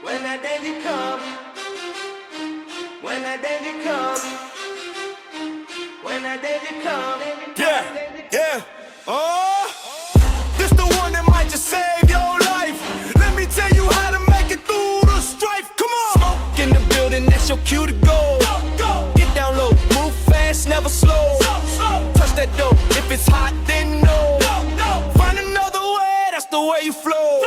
When that danger comes, when that danger comes, when that danger comes. Yeah. This the one that might just save your life. Let me tell you how to make it through the strife. Come on. Smoke in the building, that's your cue to go. Get down low, move fast, never slow. Touch that dough, if it's hot, then no. Find another way, that's the way you flow.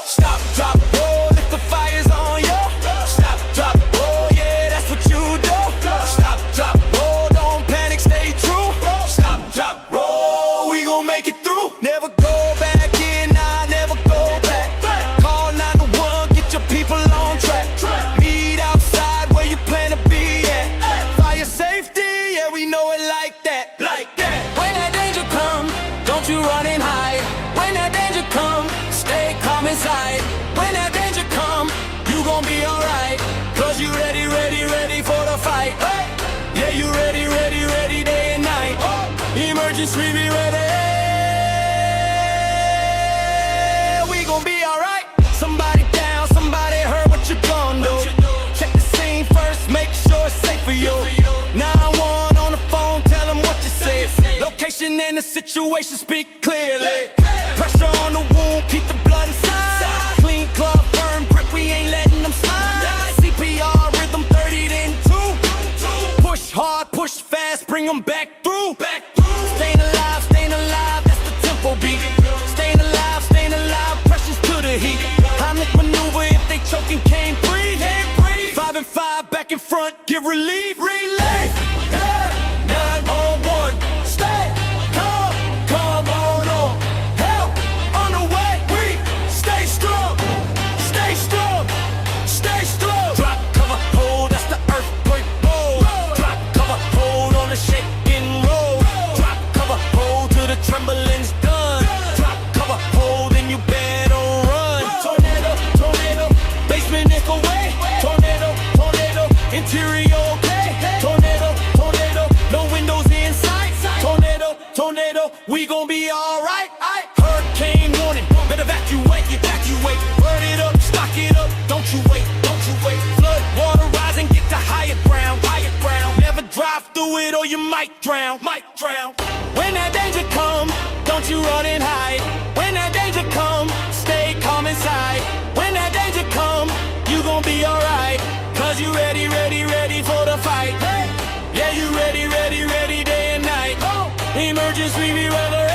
Stop, drop, roll, if the fire's on you. Stop, drop, roll, yeah, that's what you do. Stop, drop, roll, don't panic, stay true. Stop, drop, roll, we gon' make it through. Never go back in, nah, never go back. Call 911, get your people on track. Meet outside where you plan to be at. Fire safety, yeah, we know it like that. When that danger come, don't you run and hide. When that danger come, stay calm inside. When that danger come, you gon' be alright. Cause you ready, ready, ready for the fight. Yeah, you ready, ready, ready day and night. Emergency, be ready. We gon' be alright. Somebody down, somebody hurt, what you gon' do? Check the scene first, make sure it's safe for you. 911 on the phone, tell them what you say. Location and the situation, speak clearly. Pressure on the wound, keep the blood inside. Clean club, firm grip, we ain't letting them slide. CPR, rhythm 30 then 2. Push hard, push fast, bring them back through. Staying alive, that's the tempo beat. Staying alive, pressures to the heat. Heimlich maneuver if they choking, can't breathe. 5 and 5, back in front, give relief. 911, stay calm, come on. Help on the way, we stay strong, stay strong, stay strong. Drop, cover, hold, that's the earthquake mode. Drop, cover, hold on the shaking roll. Drop, cover, hold till the trembling's done. Drop, cover, hold, and you better run. Tornado, basement nickel way. Tornado, interior okay. Tornado, no windows inside. Tornado, we gon' be alright. Hurricane warning, better evacuate. Burn it up, stock it up, don't you wait. Flood, water rising, get to higher ground. Never drive through it or you might drown. When that danger come, don't you run and hide. When that danger come, stay calm inside. When that danger come, you gon' be alright. Cause you ready, ready, ready for the fight. Yeah, you ready, ready, ready day and night. Emergency, be weather.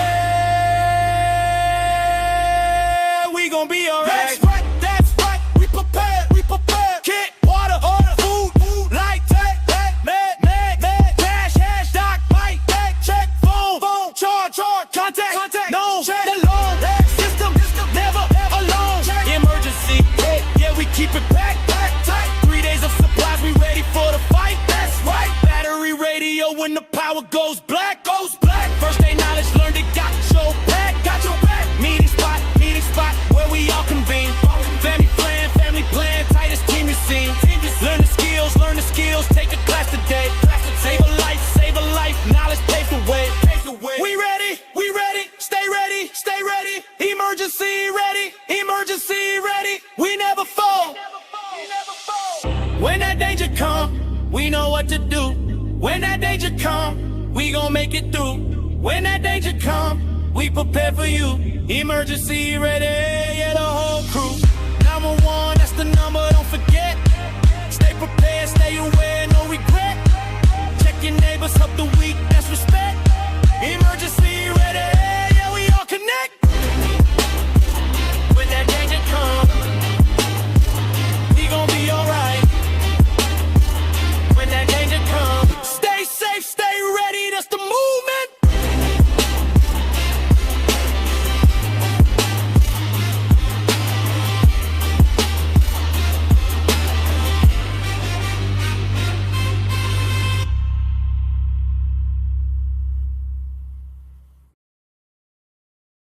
We gon' be alright. That's right, we prepared. Kit, water, food, light, med, cash, doc, bite, check, phone, charge, contact, no, the long system, never alone. Emergency, yeah, we keep it back tight. 3 days of supplies, we ready for the fight. That's right, battery radio when the power goes black. First day knowledge learned, it got your back. Meeting spot where we all convene. Family plan, tightest team you've seen. Learn the skills, take a class today. Save a life, knowledge pave the way. We ready, stay ready. Emergency ready, we never fall. When that danger come, we know what to do. When that danger come, we gon' make it through. When that danger come, we prepare for you. Emergency ready,